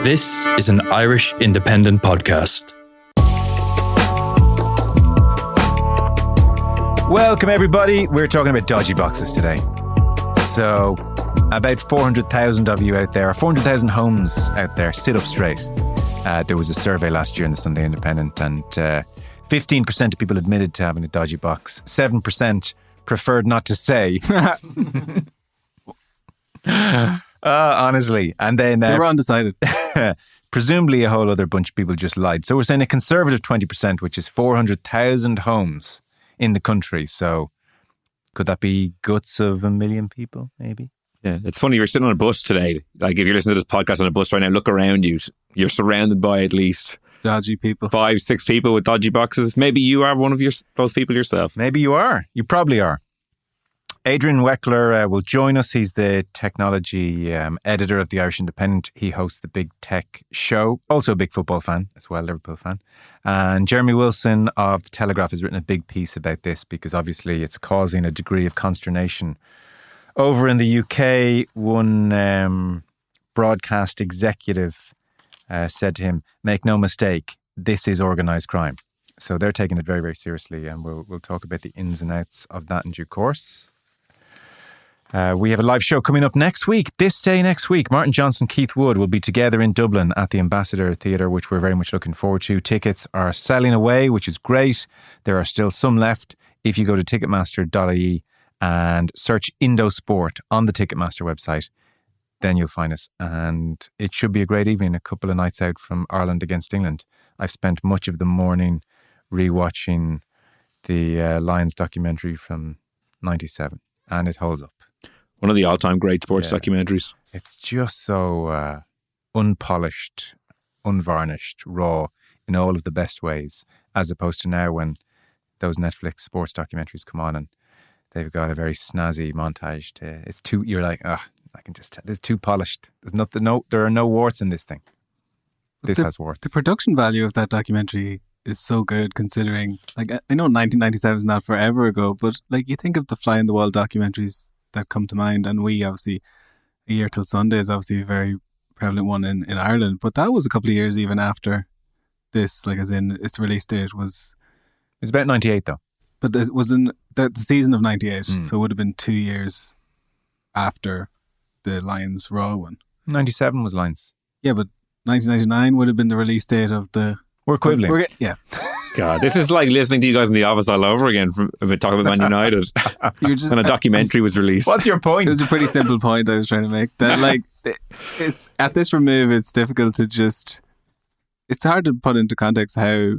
This is an Irish independent podcast. Welcome everybody. We're talking about dodgy boxes today. So about 400,000 of you out there, 400,000 homes out there, sit up straight. There was a survey last year in the Sunday Independent and 15% of people admitted to having a dodgy box. 7% preferred not to say. Honestly. And then they were undecided. Presumably a whole other bunch of people just lied. So we're saying a conservative 20%, which is 400,000 homes in the country. So could that be guts of 1 million people, maybe? Yeah, it's funny. You're sitting on a bus today. Like if you're listening to this podcast on a bus right now, look around you. You're surrounded by at least dodgy people. 5-6 people with dodgy boxes. Maybe you are one of those people yourself. Maybe you are. You probably are. Adrian Weckler will join us. He's the technology editor of the Irish Independent. He hosts the Big Tech Show. Also a big football fan as well, Liverpool fan. And Jeremy Wilson of The Telegraph has written a big piece about this because obviously it's causing a degree of consternation. Over in the UK, one broadcast executive said to him, "Make no mistake, this is organised crime." So they're taking it very, very seriously, and we'll talk about the ins and outs of that in due course. We have a live show coming up next week. This day next week, Martin Johnson, Keith Wood will be together in Dublin at the Ambassador Theatre, which we're very much looking forward to. Tickets are selling away, which is great. There are still some left. If you go to ticketmaster.ie and search Indosport on the Ticketmaster website, then you'll find us. And it should be a great evening, a couple of nights out from Ireland against England. I've spent much of the morning rewatching the Lions documentary from 97, and it holds up. One of the all-time great sports documentaries. It's just so unpolished, unvarnished, raw in all of the best ways, as opposed to now when those Netflix sports documentaries come on and they've got a very snazzy montage. It's too. You're like, I can just tell. It's too polished. There's nothing. No, there are no warts in this thing. This has warts. The production value of that documentary is so good, considering. Like, I know 1997 is not forever ago, but like you think of the Fly on the Wall documentaries that come to mind, and we obviously A Year Till Sunday is obviously a very prevalent one in Ireland, but that was a couple of years even after this, like as in its release date was. It was about 98 though. But it was in the season of 98, so it would have been 2 years after the Lions Raw one. 97 was Lions. Yeah, but 1999 would have been the release date of the. We're quibbling. Yeah. God, this is like listening to you guys in the office all over again from talking about Man United. And a documentary was released. What's your point? It was a pretty simple point I was trying to make. That like, it's at this remove, it's difficult to just. It's hard to put into context how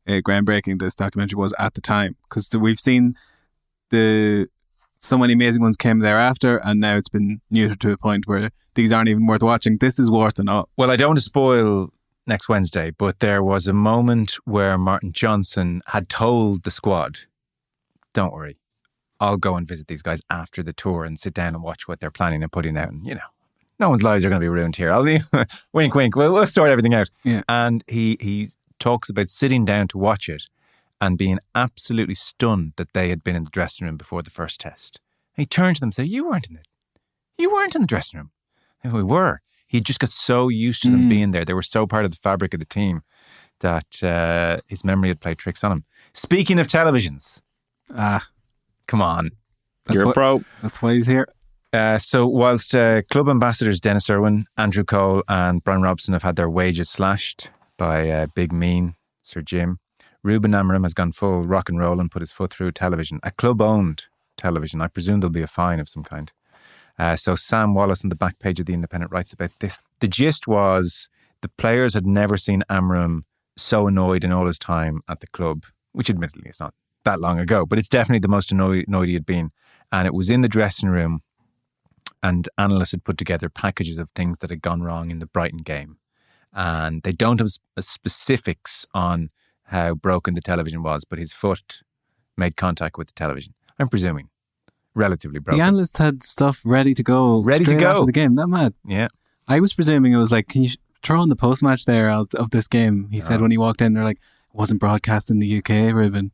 groundbreaking this documentary was at the time, because we've seen so many amazing ones came thereafter, and now it's been neutered to a point where these aren't even worth watching. This is worth an up. Well, I don't want to spoil next Wednesday, but there was a moment where Martin Johnson had told the squad, "Don't worry, I'll go and visit these guys after the tour and sit down and watch what they're planning and putting out, and no one's lives are going to be ruined here. I'll wink, wink. We'll sort everything out." Yeah. And he talks about sitting down to watch it and being absolutely stunned that they had been in the dressing room before the first test. And he turned to them and said, You weren't in the dressing room. And we were. He just got so used to them being there. They were so part of the fabric of the team that his memory had played tricks on him. Speaking of televisions. Come on. You're a pro. That's why he's here. So whilst club ambassadors Dennis Irwin, Andrew Cole and Brian Robson have had their wages slashed by Big Mean, Sir Jim, Ruben Amorim has gone full rock and roll and put his foot through television, a club-owned television. I presume there'll be a fine of some kind. So Sam Wallace on the back page of The Independent writes about this. The gist was the players had never seen Amorim so annoyed in all his time at the club, which admittedly is not that long ago, but it's definitely the most annoyed he had been. And it was in the dressing room, and analysts had put together packages of things that had gone wrong in the Brighton game. And they don't have specifics on how broken the television was, but his foot made contact with the television. I'm presuming relatively broken. The analysts had stuff ready to go after the game. Not mad. Yeah. I was presuming it was like, can you throw in the post-match there of this game? He said when he walked in, they're like, it wasn't broadcast in the UK, Ruben.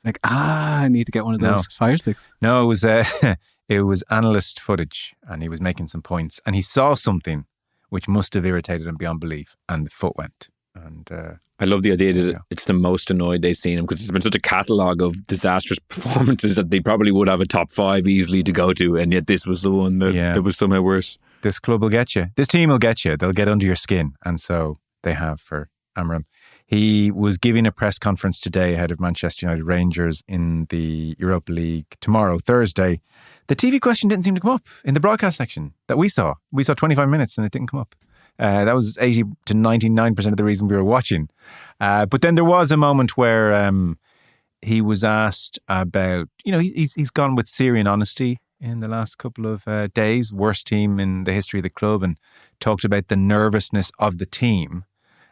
Like, I need to get one of those fire sticks. No, it was analyst footage, and he was making some points, and he saw something which must have irritated him beyond belief, and the foot went. And I love the idea that it's the most annoyed they've seen him, because it's been such a catalogue of disastrous performances that they probably would have a top 5 easily to go to, and yet this was the one that was somehow worse. This club will get you. This team will get you. They'll get under your skin, and so they have for Amorim. He was giving a press conference today ahead of Manchester United Rangers in the Europa League tomorrow, Thursday. The TV question didn't seem to come up in the broadcast section that we saw. We saw 25 minutes and it didn't come up. That was 80 to 99% of the reason we were watching. But then there was a moment where he was asked about, he's gone with Syrian honesty in the last couple of days, worst team in the history of the club, and talked about the nervousness of the team.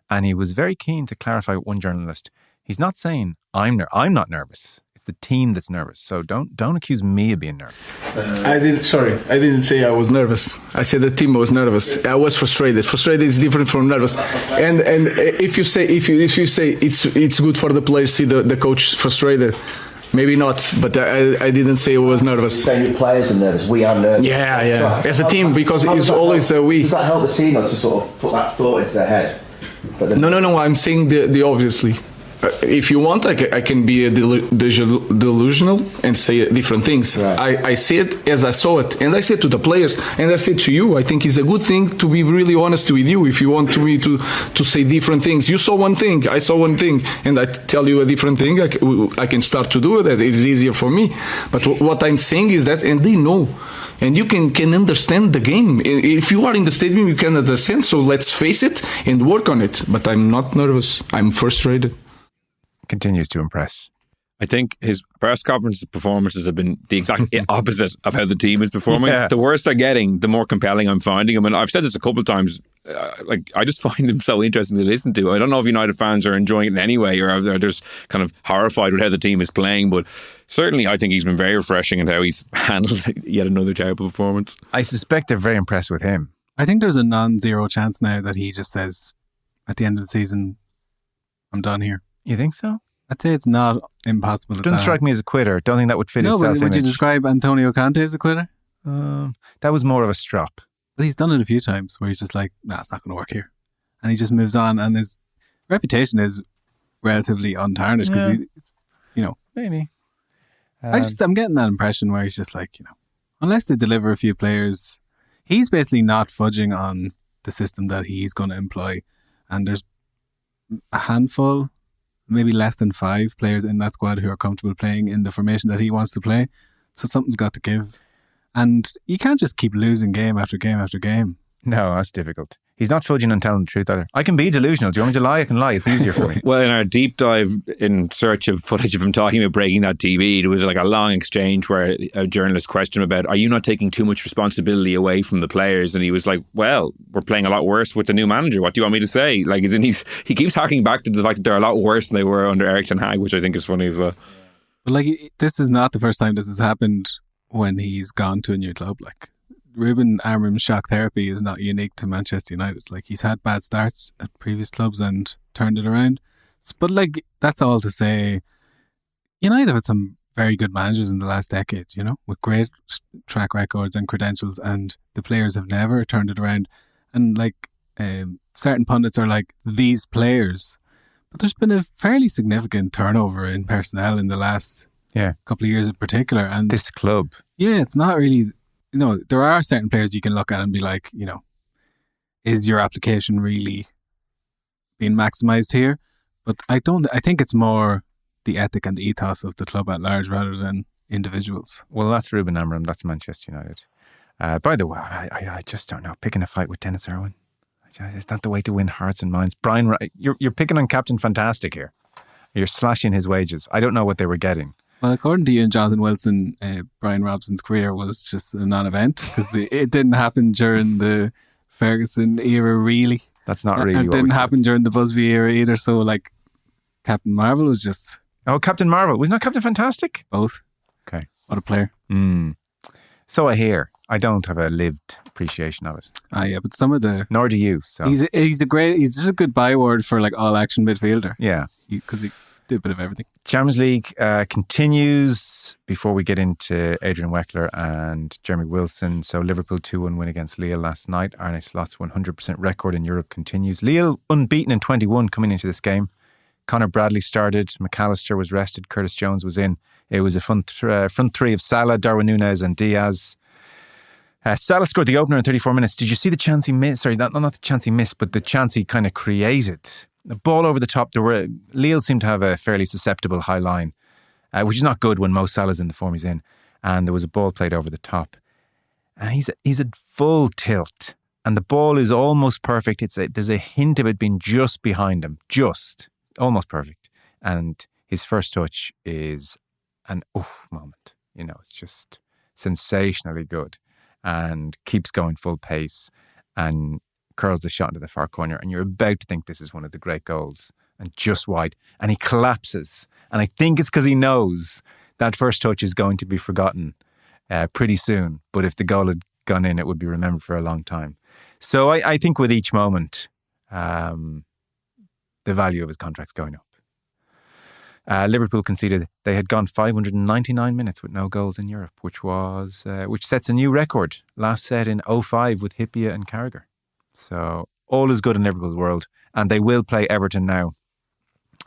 And he was very keen to clarify with one journalist, he's not saying, I'm not nervous. It's the team that's nervous. So don't accuse me of being nervous. I didn't say I was nervous. I said the team was nervous. I was frustrated. Frustrated is different from nervous. And if you say it's good for the players to see the coach frustrated, maybe not, but I didn't say I was nervous. You're saying the players are nervous. We are nervous. Yeah. As a team, because it's always we. Does that help the team to sort of put that thought into their head? No. I'm saying the obviously. If you want, I can be delusional and say different things. Right. I say it as I saw it, and I said to the players, and I said to you, I think it's a good thing to be really honest with you. If you want me to say different things, you saw one thing, I saw one thing, and I tell you a different thing, I can start to do that. It's easier for me. But what I'm saying is that, and they know. And you can understand the game. If you are in the stadium, you can understand. So let's face it and work on it. But I'm not nervous. I'm frustrated. Continues to impress. I think his press conference performances have been the exact opposite of how the team is performing. Yeah. The worse they're getting, the more compelling I'm finding him. And I've said this a couple of times. I just find him so interesting to listen to. I don't know if United fans are enjoying it in any way, or they're just kind of horrified with how the team is playing. But certainly, I think he's been very refreshing in how he's handled yet another terrible performance. I suspect they're very impressed with him. I think there's a non-zero chance now that he just says at the end of the season, I'm done here. You think so? I'd say it's not impossible. Doesn't strike me as a quitter. Don't think that would fit his self-image. Would you describe Antonio Conte as a quitter? That was more of a strop. But he's done it a few times where he's just like, nah, it's not going to work here. And he just moves on, and his reputation is relatively untarnished because maybe. I'm getting that impression where he's just like, unless they deliver a few players, he's basically not fudging on the system that he's going to employ. And there's a handful, maybe less than 5 players in that squad who are comfortable playing in the formation that he wants to play. So something's got to give. And you can't just keep losing game after game after game. No, that's difficult. He's not fudging and telling the truth either. I can be delusional. Do you want me to lie? I can lie. It's easier for me. Well, in our deep dive in search of footage of him talking about breaking that TV, there was like a long exchange where a journalist questioned him about, are you not taking too much responsibility away from the players? And he was like, well, we're playing a lot worse with the new manager. What do you want me to say? Like, he keeps harking back to the fact that they're a lot worse than they were under Erik ten Hag, which I think is funny as well. But this is not the first time this has happened when he's gone to a new club. Ruben Amorim's shock therapy is not unique to Manchester United. He's had bad starts at previous clubs and turned it around. But that's all to say, United have had some very good managers in the last decade, with great track records and credentials, and the players have never turned it around. And certain pundits are like, these players. But there's been a fairly significant turnover in personnel in the last couple of years in particular. And this club. Yeah, it's not really... there are certain players you can look at and be like, is your application really being maximised here? But I think it's more the ethic and the ethos of the club at large rather than individuals. Well, that's Ruben Amorim. That's Manchester United. By the way, I just don't know. Picking a fight with Dennis Irwin. Is that the way to win hearts and minds? Brian, you're picking on Captain Fantastic here. You're slashing his wages. I don't know what they were getting. Well, according to you and Jonathan Wilson, Brian Robson's career was just a non-event because it didn't happen during the Ferguson era, really. That's not really It didn't happen during the Busby era either. So, Captain Marvel was just... Oh, Captain Marvel. Wasn't that Captain Fantastic? Both. Okay. What a player. So I hear. I don't have a lived appreciation of it. Yeah, but some of the... Nor do you. So he's just a good byword for all-action midfielder. Yeah. Because Did a bit of everything. Champions League continues before we get into Adrian Weckler and Jeremy Wilson. So Liverpool 2-1 win against Lille last night. Arne Slot's 100% record in Europe continues. Lille unbeaten in 21 coming into this game. Conor Bradley started. McAllister was rested. Curtis Jones was in. It was a front three of Salah, Darwin Núñez and Diaz. Salah scored the opener in 34 minutes. Did you see the chance he missed? Sorry, not the chance he missed, but the chance he kind of created. The ball over the top. Lille seemed to have a fairly susceptible high line, which is not good when Mo Salah's in the form he's in. And there was a ball played over the top. And he's at full tilt. And the ball is almost perfect. There's a hint of it being just behind him. Just. Almost perfect. And his first touch is an oof moment. It's just sensationally good. And keeps going full pace. And curls the shot into the far corner, and you're about to think this is one of the great goals, and just wide, and he collapses. And I think it's because he knows that first touch is going to be forgotten pretty soon, but if the goal had gone in, it would be remembered for a long time. So I think with each moment, the value of his contract's going up. Liverpool conceded. They had gone 599 minutes with no goals in Europe, which sets a new record, last set in 2005 with Hyypiä and Carragher. So all is good in Liverpool's world, and they will play Everton now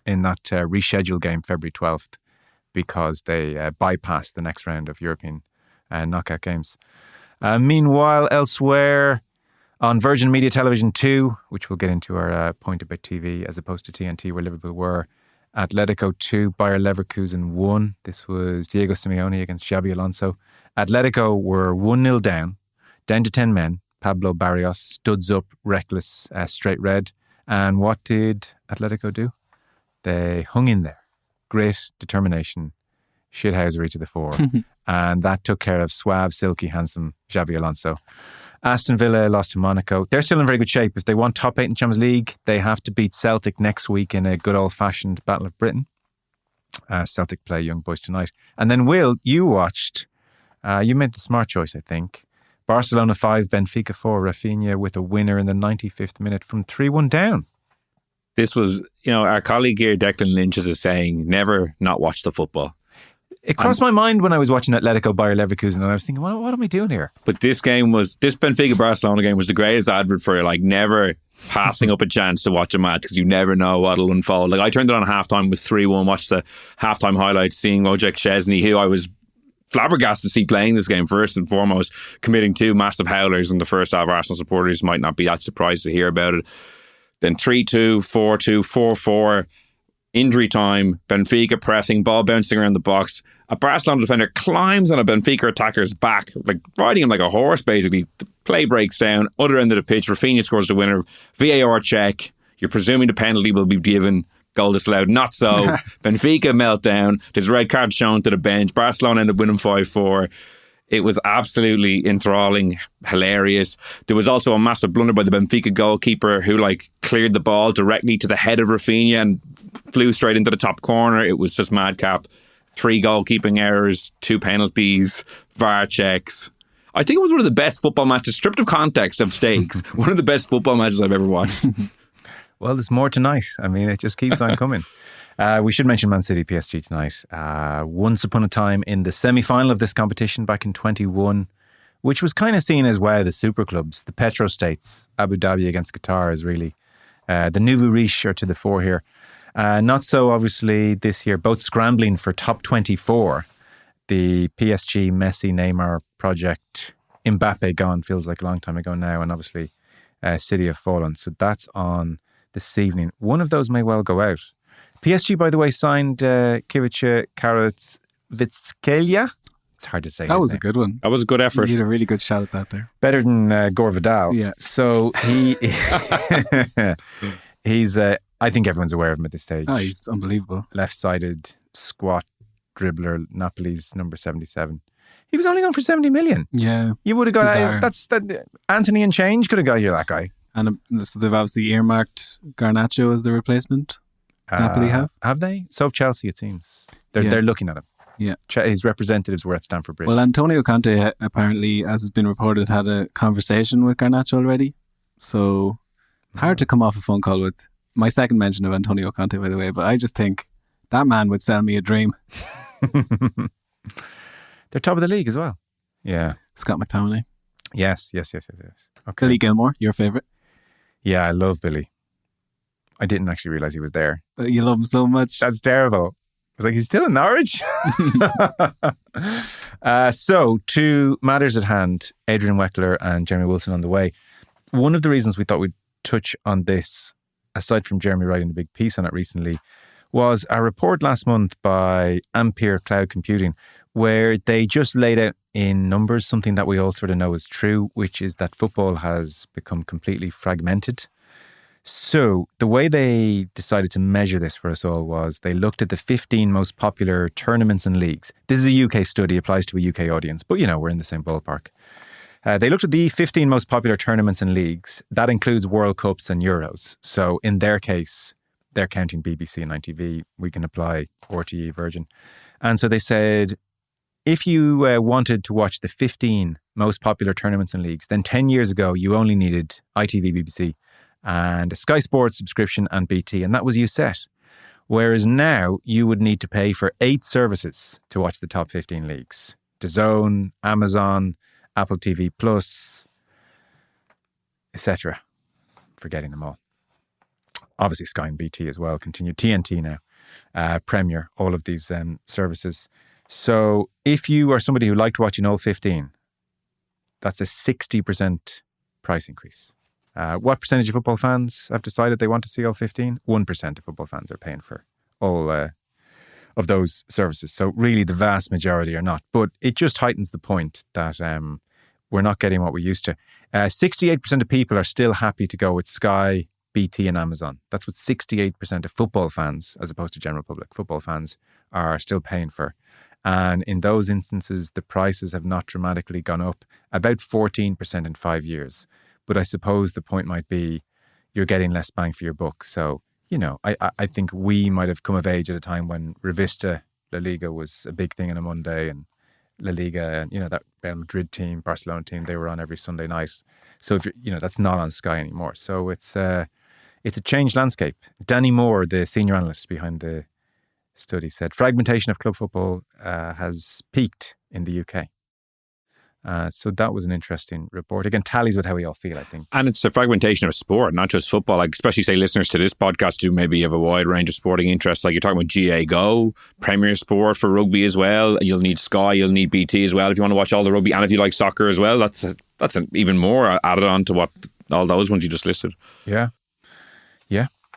in that rescheduled game February 12th because they bypassed the next round of European knockout games. Meanwhile, elsewhere on Virgin Media Television 2, which we'll get into our point about TV as opposed to TNT where Liverpool were, Atletico 2, Bayer Leverkusen 1. This was Diego Simeone against Xabi Alonso. Atletico were 1-0 down to 10 men. Pablo Barrios studs up, reckless, straight red. And what did Atletico do? They hung in there. Great determination, shithousery to the fore. And that took care of suave, silky, handsome Xabi Alonso. Aston Villa lost to Monaco. They're still in very good shape. If they want top 8 in the Champions League, they have to beat Celtic next week in a good old-fashioned Battle of Britain. Celtic play Young Boys tonight. And then, Will, you watched, you made the smart choice, I think. Barcelona 5, Benfica 4, Rafinha with a winner in the 95th minute from 3-1 down. This was, our colleague here, Declan Lynch, is saying, never not watch the football. It crossed my mind when I was watching Atletico Bayer Leverkusen, and I was thinking, what am I doing here? But this Benfica-Barcelona game was the greatest advert for never passing up a chance to watch a match because you never know what'll unfold. I turned it on halftime with 3-1, watched the halftime highlights, seeing Wojciech Szczesny, who I was flabbergasted to see playing this game first and foremost, committing 2 massive howlers in the first half. Arsenal supporters might not be that surprised to hear about it. Then 3-2, 4-2, 4-4, injury time, Benfica pressing, ball bouncing around the box. A Barcelona defender climbs on a Benfica attacker's back, riding him like a horse basically. The play breaks down, other end of the pitch, Rafinha scores the winner, VAR check, you're presuming the penalty will be given, goal disallowed. Not so. Benfica meltdown. There's a red card shown to the bench. Barcelona ended up winning 5-4. It was absolutely enthralling, hilarious. There was also a massive blunder by the Benfica goalkeeper who cleared the ball directly to the head of Rafinha and flew straight into the top corner. It was just madcap. 3 goalkeeping errors, 2 penalties, VAR checks. I think it was one of the best football matches, stripped of context of stakes. One of the best football matches I've ever watched. Well, there's more tonight. I mean, it just keeps on coming. We should mention Man City PSG tonight. Once upon a time in the semi-final of this competition back in 21, which was kind of seen as, wow, the super clubs, the petro-states, Abu Dhabi against Qatar is really the nouveau riche are to the fore here. Not so, obviously, this year, both scrambling for top 24. The PSG, Messi, Neymar project, Mbappe gone, feels like a long time ago now, and obviously City have fallen. So that's on this evening. One of those may well go out. PSG, by the way, signed Kivica Kvaratskhelia. It's hard to say. That was a good one. That was a good effort. You did a really good shot at that there. Better than Gore Vidal. Yeah. So he's, I think everyone's aware of him at this stage. Oh, he's unbelievable. Left-sided, squat, dribbler, Napoli's number 77. He was only going for 70 million. Yeah. You would have got, Anthony and Change could have got you that guy. And so they've obviously earmarked Garnacho as the replacement. Napoli have they? So have Chelsea, it seems. They're looking at him. Yeah. His representatives were at Stamford Bridge. Well, Antonio Conte apparently, as has been reported, had a conversation with Garnacho already. So hard to come off a phone call with my second mention of Antonio Conte, by the way. But I just think That man would sell me a dream. They're top of the league as well. Yeah. Scott McTominay. Yes. Okay. Billy Gilmore, your favourite. Yeah, I love Billy. I didn't actually realise he was there. You love him so much. That's terrible. I was like, he's still in Norwich? So, to matters at hand, Adrian Weckler and Jeremy Wilson on the way. One of the reasons we thought we'd touch on this, aside from Jeremy writing a big piece on it recently, was a report last month by Ampere Cloud Computing, where they just laid out in numbers something that we all sort of know is true, which is that football has become completely fragmented. So the way they decided to measure this for us all was they looked at the 15 most popular tournaments and leagues. This is a UK study, applies to a UK audience, but we're in the same ballpark. They looked at the 15 most popular tournaments and leagues. That includes World Cups and Euros. So in their case, they're counting BBC and ITV. We can apply RTE, Virgin. And so they said, if you wanted to watch the 15 most popular tournaments and leagues, then 10 years ago, you only needed ITV, BBC, and a Sky Sports subscription and BT, and that was you set. Whereas now, you would need to pay for 8 services to watch the top 15 leagues. DAZN, Amazon, Apple TV Plus, etc. Forgetting them all. Obviously Sky and BT as well, continue. TNT now, Premier, all of these services. So if you are somebody who liked watching all 15, that's a 60% price increase. What percentage of football fans have decided they want to see all 15? 1% of football fans are paying for all of those services. So really the vast majority are not. But it just heightens the point that we're not getting what we used to. 68% of people are still happy to go with Sky, BT and Amazon. That's what 68% of football fans, as opposed to general public, football fans are still paying for. And in those instances, the prices have not dramatically gone up, about 14% in 5 years. But I suppose the point might be you're getting less bang for your buck. So, I think we might have come of age at a time when Revista La Liga was a big thing on a Monday, and La Liga, and, that Real Madrid team, Barcelona team, they were on every Sunday night. So, if that's not on Sky anymore. So it's a changed landscape. Danny Moore, the senior analyst behind the study, said fragmentation of club football has peaked in the UK. So that was an interesting report. Again, tallies with how we all feel, I think. And it's a fragmentation of sport, not just football. Like, especially, say, listeners to this podcast who maybe have a wide range of sporting interests. Like, you're talking about GA Go, Premier Sport for rugby as well. You'll need Sky, you'll need BT as well if you want to watch all the rugby. And if you like soccer as well, that's an even more added on to what all those ones you just listed. Yeah.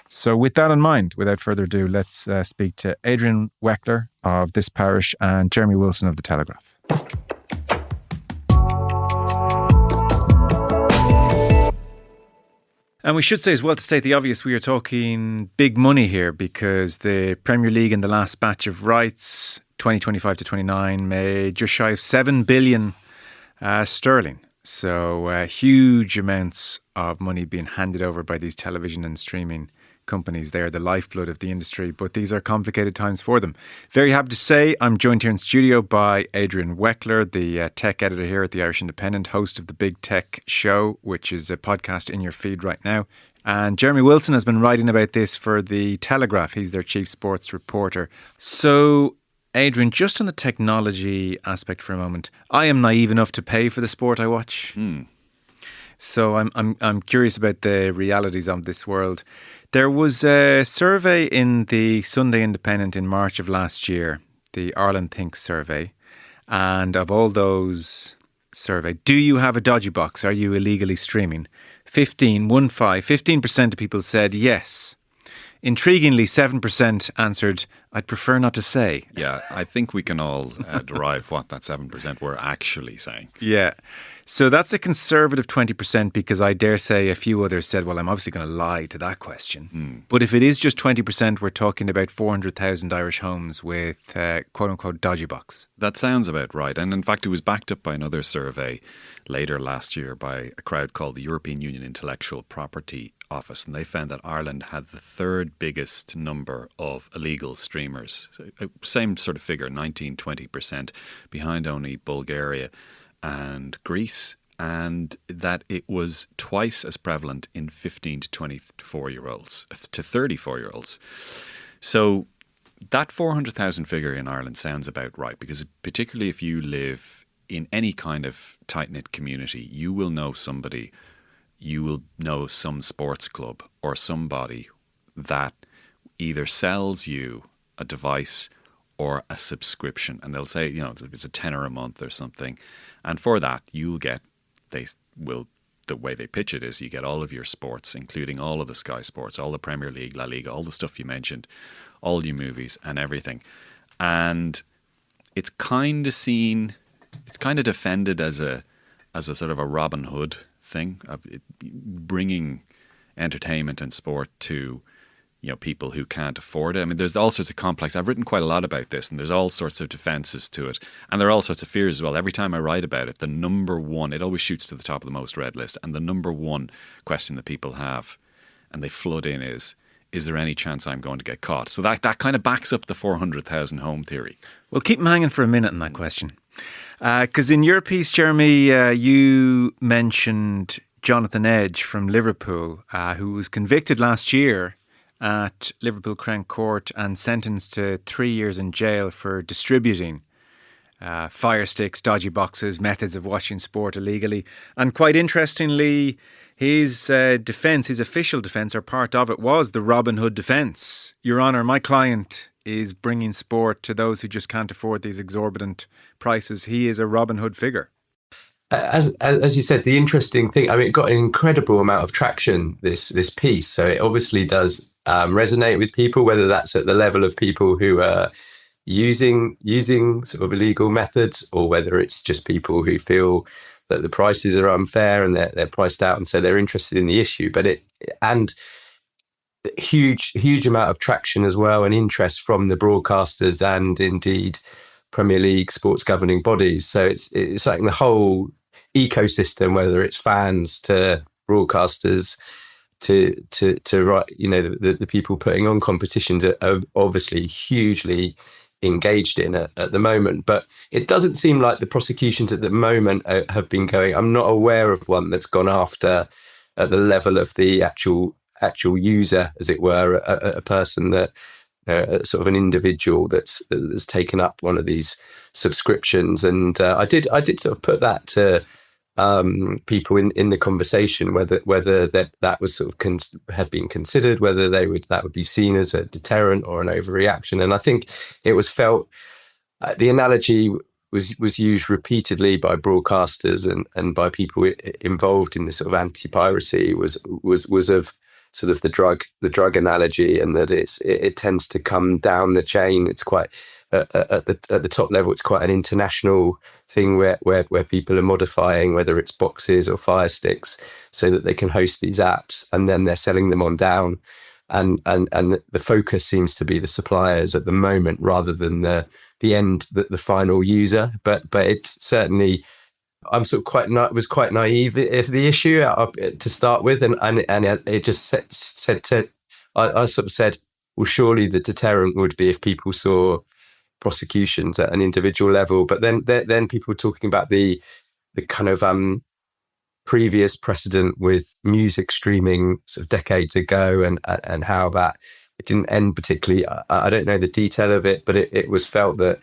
So with that in mind, without further ado, let's speak to Adrian Weckler of This Parish and Jeremy Wilson of The Telegraph. And we should say as well, to state the obvious, we are talking big money here because the Premier League in the last batch of rights, 2025 to 29, made just shy of 7 billion sterling. So huge amounts of money being handed over by these television and streaming companies. They are the lifeblood of the industry, but these are complicated times for them. Very happy to say I'm joined here in studio by Adrian Weckler, the tech editor here at the Irish Independent, host of the Big Tech Show, which is a podcast in your feed right now. And Jeremy Wilson has been writing about this for The Telegraph. He's their chief sports reporter. So, Adrian, just on the technology aspect for a moment, I am naive enough to pay for the sport I watch. So I'm curious about the realities of this world. There was a survey in the Sunday Independent in March of last year, the Ireland Thinks survey. And of all those surveyed, do you have a dodgy box? Are you illegally streaming? 15% of people said yes. Intriguingly, 7% answered, I'd prefer not to say. Yeah, I think we can all derive what that 7% were actually saying. Yeah. So that's a conservative 20% because I dare say a few others said, well, I'm obviously going to lie to that question. But if it is just 20%, we're talking about 400,000 Irish homes with quote-unquote dodgy box. That sounds about right. And in fact, it was backed up by another survey later last year by a crowd called the European Union Intellectual Property Office. And they found that Ireland had the third biggest number of illegal streamers. Same sort of figure, 19-20%, behind only Bulgaria and Greece, and that it was twice as prevalent in 15 to 24-year-olds, to 34-year-olds. So that 400,000 figure in Ireland sounds about right, because particularly if you live in any kind of tight-knit community, you will know somebody, you will know some sports club or somebody that either sells you a device or a subscription, and they'll say, it's a tenner a month or something, and for that you'll get, the way they pitch it is you get all of your sports, including all of the Sky Sports, all the Premier League, La Liga, all the stuff you mentioned, all your movies and everything. And it's kind of defended as a sort of a Robin Hood thing, bringing entertainment and sport to people who can't afford it. I mean, there's all sorts of complex. I've written quite a lot about this, and there's all sorts of defenses to it, and there are all sorts of fears as well. Every time I write about it, the number one, it always shoots to the top of the most read list, and the number one question that people have, and they flood in, is there any chance I'm going to get caught? So that kind of backs up the 400,000 home theory. Well, keep them hanging for a minute on that question, because in your piece, Jeremy, you mentioned Jonathan Edge from Liverpool, who was convicted last year at Liverpool Crown Court and sentenced to 3 years in jail for distributing fire sticks, dodgy boxes, methods of watching sport illegally. And quite interestingly, his defence, his official defence, or part of it, was the Robin Hood defence. Your Honour, my client is bringing sport to those who just can't afford these exorbitant prices. He is a Robin Hood figure. As you said, the interesting thing, I mean, it got an incredible amount of traction, this piece. So it obviously does resonate with people, whether that's at the level of people who are using sort of illegal methods, or whether it's just people who feel that the prices are unfair and they're priced out, and so they're interested in the issue. But huge amount of traction as well, and interest from the broadcasters and indeed Premier League sports governing bodies. So it's like the whole ecosystem, whether it's fans to broadcasters to the people putting on competitions are obviously hugely engaged in at the moment. But it doesn't seem like the prosecutions at the moment have been going. I'm not aware of one that's gone after at the level of the actual user, as it were, a person that sort of an individual that's taken up one of these subscriptions. And I did sort of put that to people in the conversation, whether that was sort of had been considered, whether that would be seen as a deterrent or an overreaction. And I think it was felt, the analogy was used repeatedly by broadcasters and by people involved in this sort of anti-piracy was of sort of the drug analogy, and that it tends to come down the chain. It's quite at the top level. It's quite an international thing where people are modifying, whether it's boxes or fire sticks, so that they can host these apps, and then they're selling them on down. And the focus seems to be the suppliers at the moment, rather than the end, the final user. But it certainly, I'm sort of was quite naive if the issue to start with, and it just said I sort of said, well, surely the deterrent would be if people saw prosecutions at an individual level. But then people were talking about the kind of previous precedent with music streaming sort of decades ago, and how that it didn't end particularly. I don't know the detail of it, but it was felt that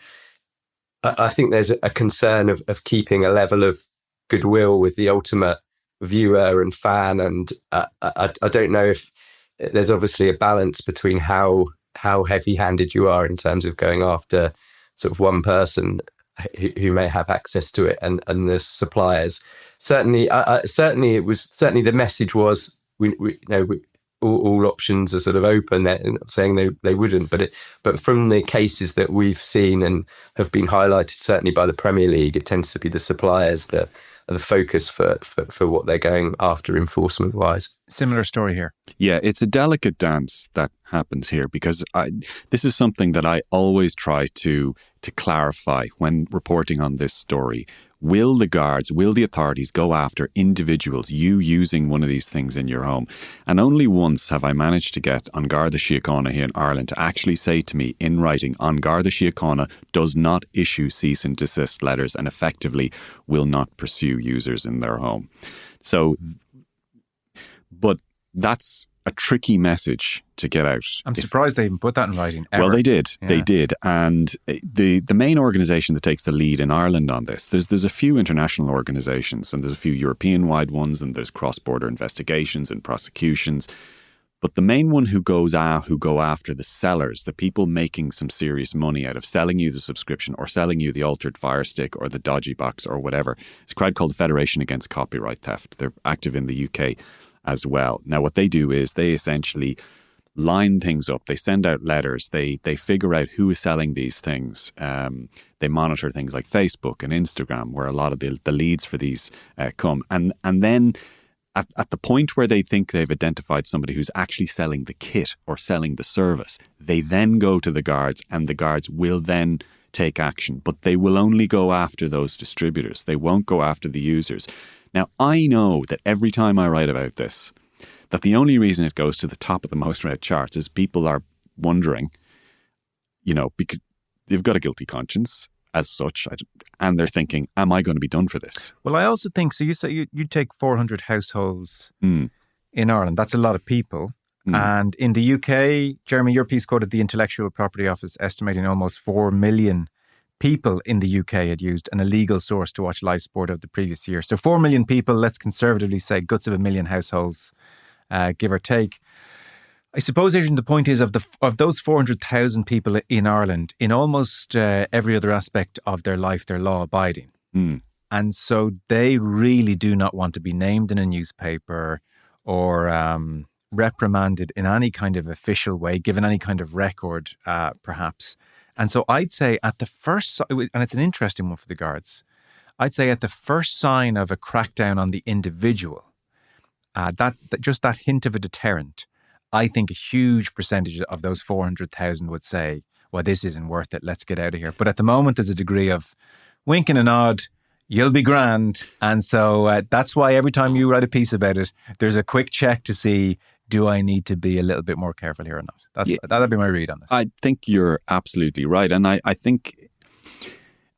I think there's a concern of keeping a level of goodwill with the ultimate viewer and fan. And I don't know if there's obviously a balance between how heavy-handed you are in terms of going after sort of one person who may have access to it and the suppliers. Certainly the message was all options are sort of open. They're not saying they wouldn't, but from the cases that we've seen and have been highlighted, certainly by the Premier League, it tends to be the suppliers that are the focus for what they're going after enforcement wise. Similar story here. Yeah, it's a delicate dance that happens here, because this is something that I always try to clarify when reporting on this story. Will the authorities go after individuals, you using one of these things in your home? And only once have I managed to get An Garda Síochána here in Ireland to actually say to me in writing, An Garda Síochána does not issue cease and desist letters and effectively will not pursue users in their home. So, but that's a tricky message to get out. I'm surprised they even put that in writing ever. Well, they did. Yeah. They did. And the main organisation that takes the lead in Ireland on this, there's a few international organisations and there's a few European-wide ones and there's cross-border investigations and prosecutions. But the main one who go after the sellers, the people making some serious money out of selling you the subscription or selling you the altered Fire Stick or the Dodgy box or whatever, it's a crowd called the Federation Against Copyright Theft. They're active in the UK as well. Now, what they do is they essentially line things up. They send out letters. They figure out who is selling these things. They monitor things like Facebook and Instagram, where a lot of the leads for these come. And then at the point where they think they've identified somebody who's actually selling the kit or selling the service, they then go to the guards and the guards will then take action. But they will only go after those distributors. They won't go after the users. Now, I know that every time I write about this, that the only reason it goes to the top of the most read charts is people are wondering, because they've got a guilty conscience as such, and they're thinking, am I going to be done for this? Well, I also think, so you say you take 400 households in Ireland. That's a lot of people. And in the UK, Jeremy, your piece quoted the Intellectual Property Office estimating almost 4 million people in the UK had used an illegal source to watch live sport of the previous year. So 4 million people, let's conservatively say guts of 1 million households, give or take. I suppose, Adrian, the point is of those 400,000 people in Ireland, in almost every other aspect of their life, they're law-abiding. And so they really do not want to be named in a newspaper or reprimanded in any kind of official way, given any kind of record, perhaps. And so I'd say at the first, and it's an interesting one for the guards, I'd say at the first sign of a crackdown on the individual, that just that hint of a deterrent, I think a huge percentage of those 400,000 would say, well, this isn't worth it. Let's get out of here. But at the moment, there's a degree of wink and a nod. You'll be grand. And so that's why every time you write a piece about it, there's a quick check to see, do I need to be a little bit more careful here or not? That'd be my read on it. I think you're absolutely right. And I think,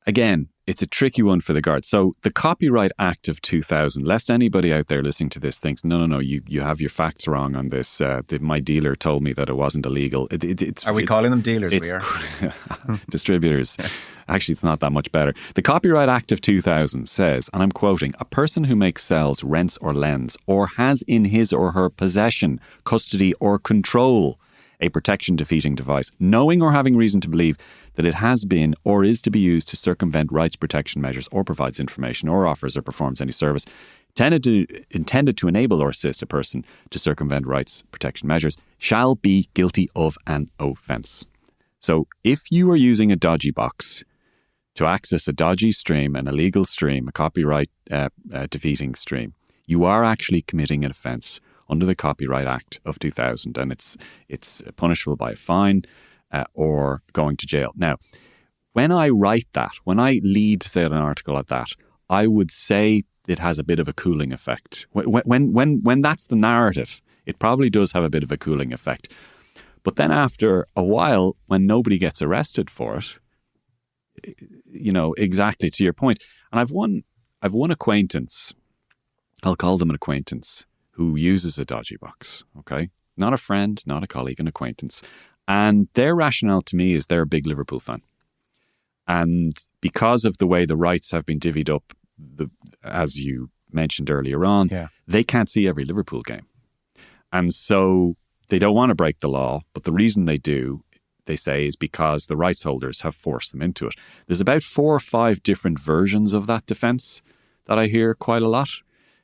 again, it's a tricky one for the guards. So the Copyright Act of 2000, lest anybody out there listening to this thinks, no, you have your facts wrong on this. My dealer told me that it wasn't illegal. Are we calling them dealers? We are. Distributors. Actually, it's not that much better. The Copyright Act of 2000 says, and I'm quoting, a person who makes, sells, rents or lends or has in his or her possession, custody or control a protection defeating device, knowing or having reason to believe that it has been or is to be used to circumvent rights protection measures or provides information or offers or performs any service intended to enable or assist a person to circumvent rights protection measures, shall be guilty of an offence. So if you are using a dodgy box to access a dodgy stream, an illegal stream, a copyright defeating stream, you are actually committing an offence under the Copyright Act of 2000, and it's punishable by a fine or going to jail. Now, when I write that, when I lead, say, an article like that, I would say it has a bit of a cooling effect. When that's the narrative, it probably does have a bit of a cooling effect. But then after a while, when nobody gets arrested for it, exactly to your point. And I've one acquaintance, I'll call them an acquaintance, who uses a dodgy box, okay? Not a friend, not a colleague, an acquaintance. And their rationale to me is they're a big Liverpool fan. And because of the way the rights have been divvied up, as you mentioned earlier on, they can't see every Liverpool game. And so they don't want to break the law, but the reason they do, they say, is because the rights holders have forced them into it. There's about 4 or 5 different versions of that defence that I hear quite a lot.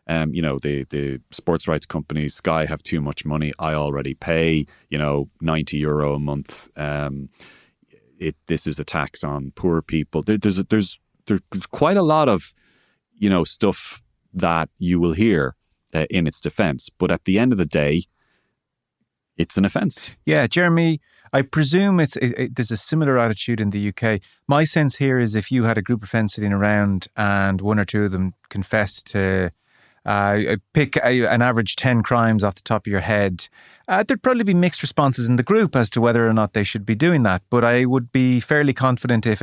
The sports rights companies, Sky have too much money. I already pay, €90 a month. This is a tax on poor people. There's quite a lot of, stuff that you will hear in its defence. But at the end of the day, it's an offence. Yeah, Jeremy, I presume there's a similar attitude in the UK. My sense here is if you had a group of friends sitting around and 1 or 2 of them confessed to pick an average 10 crimes off the top of your head, there'd probably be mixed responses in the group as to whether or not they should be doing that. But I would be fairly confident if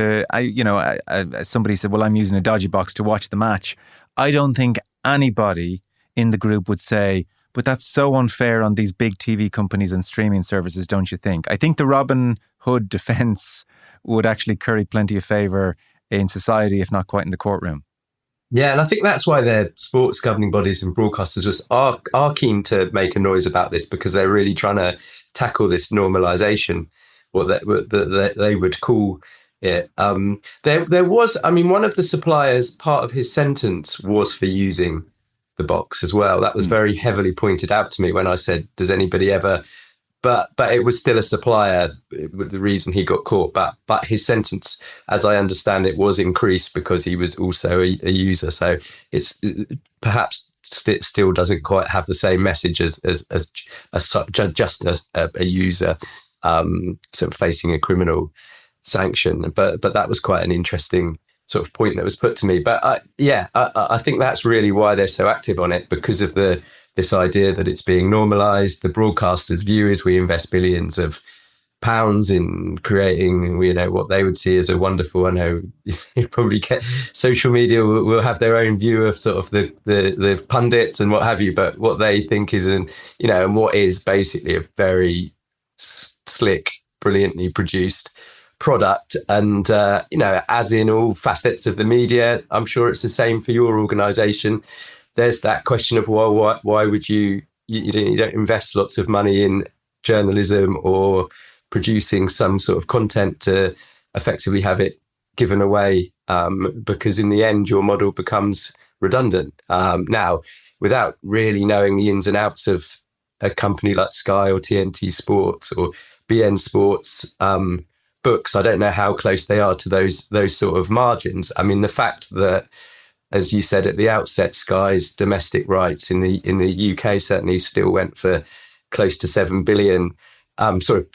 somebody said, well, I'm using a dodgy box to watch the match. I don't think anybody in the group would say, But that's so unfair on these big TV companies and streaming services, don't you think? I think the Robin Hood defence would actually curry plenty of favour in society, if not quite in the courtroom. Yeah, and I think that's why the sports governing bodies and broadcasters just are keen to make a noise about this, because they're really trying to tackle this normalisation, what they would call it. There was, I mean, one of the suppliers, part of his sentence was for using the box as well. That was very heavily pointed out to me when I said, does anybody ever... But it was still a supplier with the reason he got caught. But his sentence, as I understand it, was increased because he was also a user. So it's perhaps still doesn't quite have the same message as just a user sort of facing a criminal sanction. But that was quite an interesting sort of point that was put to me. But I think that's really why they're so active on it, because of this idea that it's being normalised. The broadcasters' view is we invest billions of pounds in creating, what they would see as a wonderful, I know you probably get, social media will have their own view of sort of the pundits and what have you, but what they think is and what is basically a very slick, brilliantly produced product. And, as in all facets of the media, I'm sure it's the same for your organisation. There's that question of, well, why would you don't invest lots of money in journalism or producing some sort of content to effectively have it given away, because in the end, your model becomes redundant. Now, without really knowing the ins and outs of a company like Sky or TNT Sports or BN Sports books, I don't know how close they are to those sort of margins. I mean, the fact that, as you said at the outset, Sky's domestic rights in the UK certainly still went for close to 7 billion.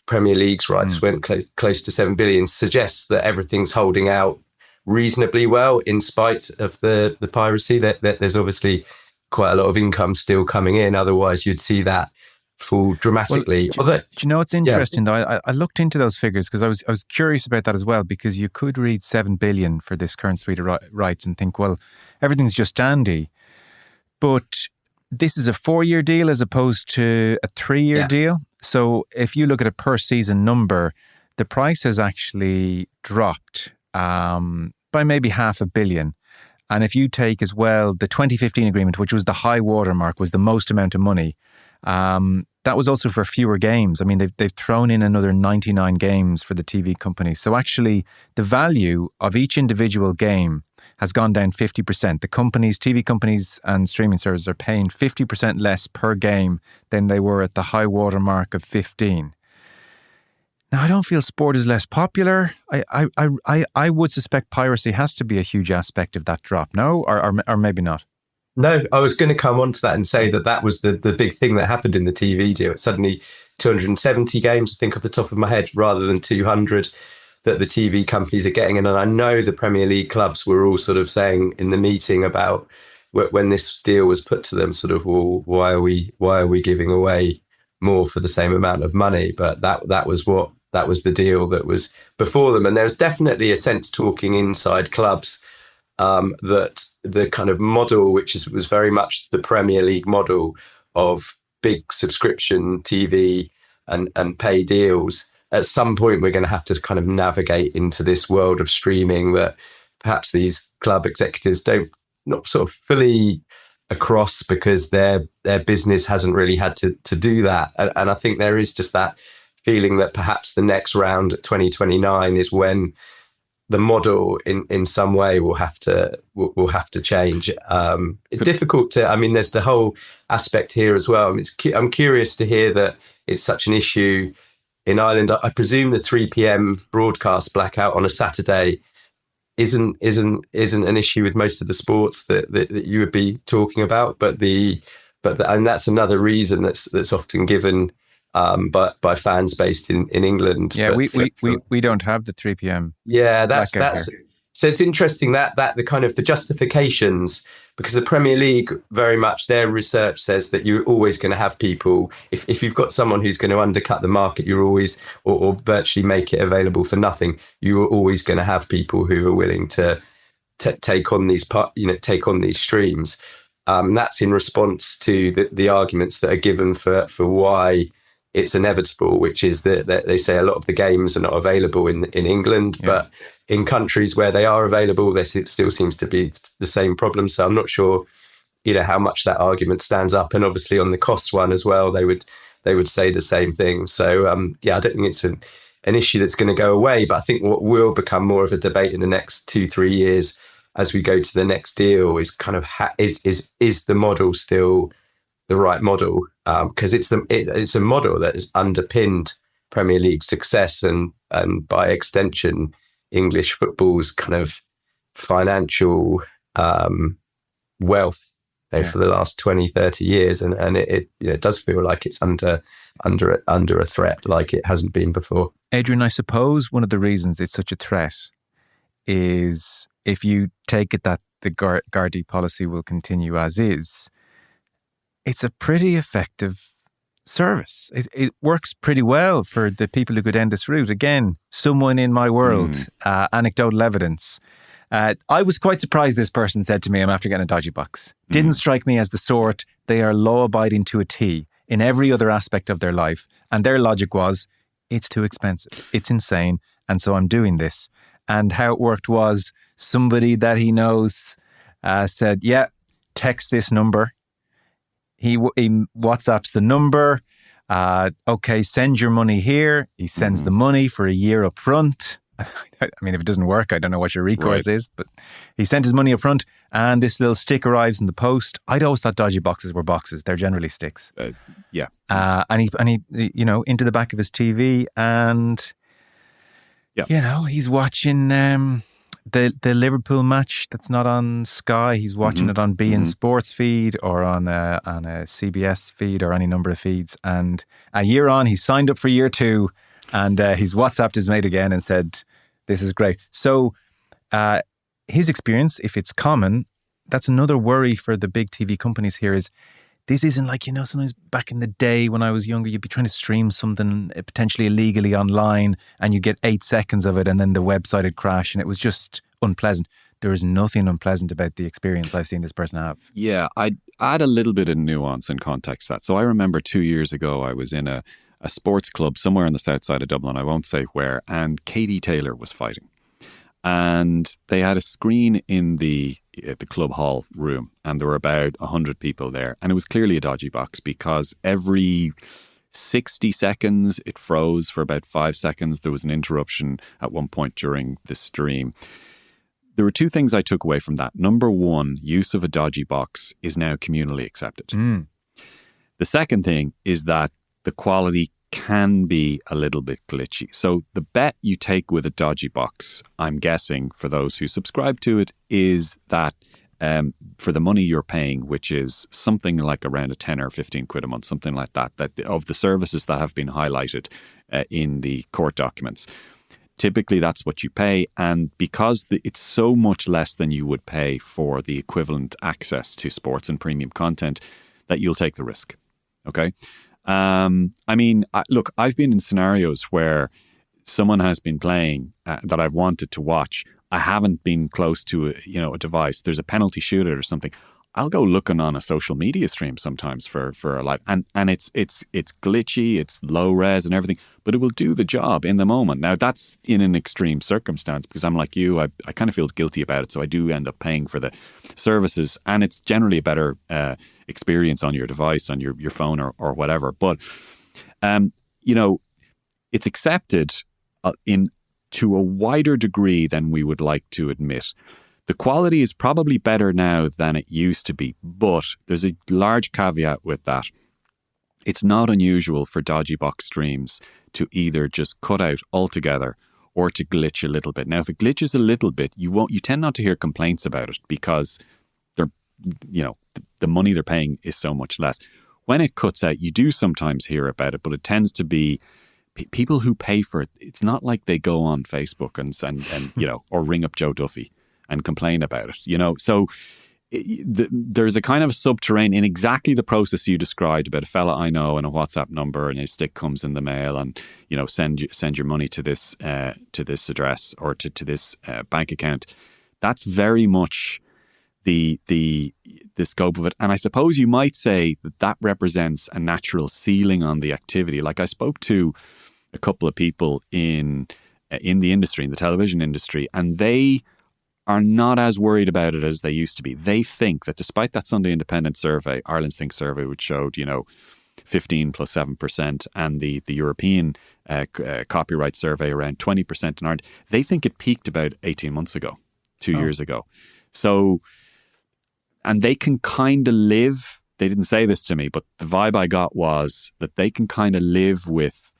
Premier League's rights went close to 7 billion, suggests that everything's holding out reasonably well in spite of the piracy. That there's obviously quite a lot of income still coming in. Otherwise, you'd see that fall dramatically. Well, do you know what's interesting though? I looked into those figures because I was curious about that as well, because you could read 7 billion for this current suite of rights and think, well, everything's just dandy. But this is a 4-year deal as opposed to a 3-year deal. So if you look at a per season number, the price has actually dropped by maybe $500 million. And if you take as well the 2015 agreement, which was the high watermark, was the most amount of money, that was also for fewer games. I mean, they've thrown in another 99 games for the TV companies. So actually, the value of each individual game has gone down 50%. The companies, TV companies and streaming services are paying 50% less per game than they were at the high watermark of 15. Now, I don't feel sport is less popular. I would suspect piracy has to be a huge aspect of that drop, no? Or maybe not. No, I was going to come on to that and say that was the big thing that happened in the TV deal. It's suddenly 270 games, I think off the top of my head, rather than 200 that the TV companies are getting. And I know the Premier League clubs were all sort of saying in the meeting about when this deal was put to them, sort of, well, why are we giving away more for the same amount of money? But that was the deal that was before them. And there was definitely a sense talking inside clubs that the kind of model, which was very much the Premier League model of big subscription TV and pay deals, at some point we're going to have to kind of navigate into this world of streaming that perhaps these club executives not sort of fully across, because their business hasn't really had to do that. And I think there is just that feeling that perhaps the next round at 2029 is when the model in some way will have to change. It's difficult to, I mean, there's the whole aspect here as well. I mean, I'm curious to hear that it's such an issue in Ireland. I presume the 3 p.m. broadcast blackout on a Saturday isn't an issue with most of the sports that you would be talking about, and that's another reason that's often given by fans based in England. Yeah, we don't have the 3 p.m. Yeah, that's so it's interesting that the kind of the justifications, because the Premier League very much, their research says that you're always going to have people, if you've got someone who's going to undercut the market, you're always or virtually make it available for nothing, you're always going to have people who are willing to take on these streams. That's in response to the arguments that are given for why it's inevitable, which is that they say a lot of the games are not available in England, but in countries where they are available, there still seems to be the same problem. So I'm not sure, how much that argument stands up. And obviously on the costs one as well, they would say the same thing. So I don't think it's an issue that's going to go away. But I think what will become more of a debate in the next 2-3 years as we go to the next deal is kind of is the model still the right model? Because it's a model that has underpinned Premier League success and by extension English football's kind of financial wealth for the last 20-30 years, and it does feel like it's under a threat like it hasn't been before. Adrian, I suppose one of the reasons it's such a threat is if you take it that the Gardaí policy will continue as is, it's a pretty effective service. It works pretty well for the people who could end this route. Again, someone in my world, anecdotal evidence. I was quite surprised this person said to me, I'm after getting a Dodgy box. Didn't strike me as the sort. They are law-abiding to a T in every other aspect of their life. And their logic was, it's too expensive. It's insane. And so I'm doing this. And how it worked was somebody that he knows said, text this number. He WhatsApps the number. Okay, send your money here. He sends the money for a year up front. I mean, if it doesn't work, I don't know what your recourse is, but he sent his money up front and this little stick arrives in the post. I'd always thought Dodgy boxes were boxes. They're generally sticks. And he into the back of his TV and, he's watching the Liverpool match that's not on Sky. He's watching it on beIN Sports feed or on a CBS feed or any number of feeds. And a year on, he's signed up for year 2 and he's WhatsApped his mate again and said, this is great. So his experience, if it's common, that's another worry for the big TV companies here is this isn't like, sometimes back in the day when I was younger, you'd be trying to stream something potentially illegally online and you get 8 seconds of it and then the website would crash and it was just unpleasant. There is nothing unpleasant about the experience I've seen this person have. Yeah, I'd add a little bit of nuance and context to that. So I remember 2 years ago, I was in a sports club somewhere on the south side of Dublin, I won't say where, and Katie Taylor was fighting. And they had a screen in the club hall room and there were about 100 people there. And it was clearly a dodgy box because every 60 seconds it froze for about 5 seconds. There was an interruption at one point during the stream. There were 2 things I took away from that. Number 1, use of a dodgy box is now communally accepted. The second thing is that the quality can be a little bit glitchy. So the bet you take with a dodgy box, I'm guessing for those who subscribe to it, is that for the money you're paying, which is something like around a 10 or 15 quid a month, something like that of the services that have been highlighted in the court documents, typically that's what you pay. And because it's so much less than you would pay for the equivalent access to sports and premium content, that you'll take the risk. Okay. Look, I've been in scenarios where someone has been playing that I've wanted to watch. I haven't been close to a device. There's a penalty shootout or something. I'll go looking on a social media stream sometimes for a live, and it's glitchy, it's low res and everything, but it will do the job in the moment. Now that's in an extreme circumstance because I'm like you, I kind of feel guilty about it, so I do end up paying for the services, and it's generally a better experience on your device, on your phone or whatever. But it's accepted to a wider degree than we would like to admit. The quality is probably better now than it used to be, but there's a large caveat with that. It's not unusual for dodgy box streams to either just cut out altogether or to glitch a little bit. Now, if it glitches a little bit, you tend not to hear complaints about it because the money they're paying is so much less. When it cuts out, you do sometimes hear about it, but it tends to be people who pay for it. It's not like they go on Facebook and or ring up Joe Duffy and complain about it, So there's a kind of subterranean in exactly the process you described about a fella I know and a WhatsApp number and his stick comes in the mail and, send your money to this address or to this bank account. That's very much the scope of it. And I suppose you might say that represents a natural ceiling on the activity. Like I spoke to a couple of people in the industry, in the television industry, and they are not as worried about it as they used to be. They think that despite that Sunday Independent survey, Ireland's Think survey, which showed, 15 plus 7%, and the European copyright survey around 20% in Ireland, they think it peaked about 18 months ago, 2 years ago. So, and they can kind of live, they didn't say this to me, but the vibe I got was that they can kind of live with,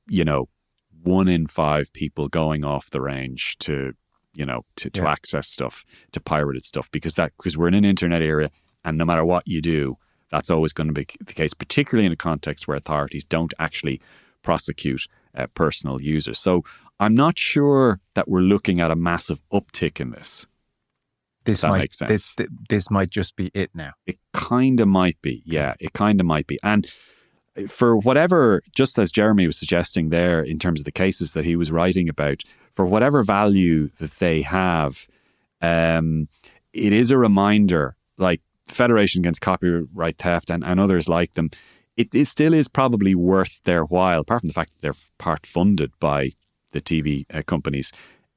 1 in 5 people going off the range to access stuff, to pirated stuff, because we're in an internet era, and no matter what you do, that's always going to be the case, particularly in a context where authorities don't actually prosecute personal users. So I'm not sure that we're looking at a massive uptick in this. That makes sense. This might just be it now. It kind of might be. Yeah, it kind of might be. And for whatever, just as Jeremy was suggesting there in terms of the cases that he was writing about, for whatever value that they have, it is a reminder, like Federation Against Copyright Theft and others like them, it still is probably worth their while, apart from the fact that they're part funded by the TV companies.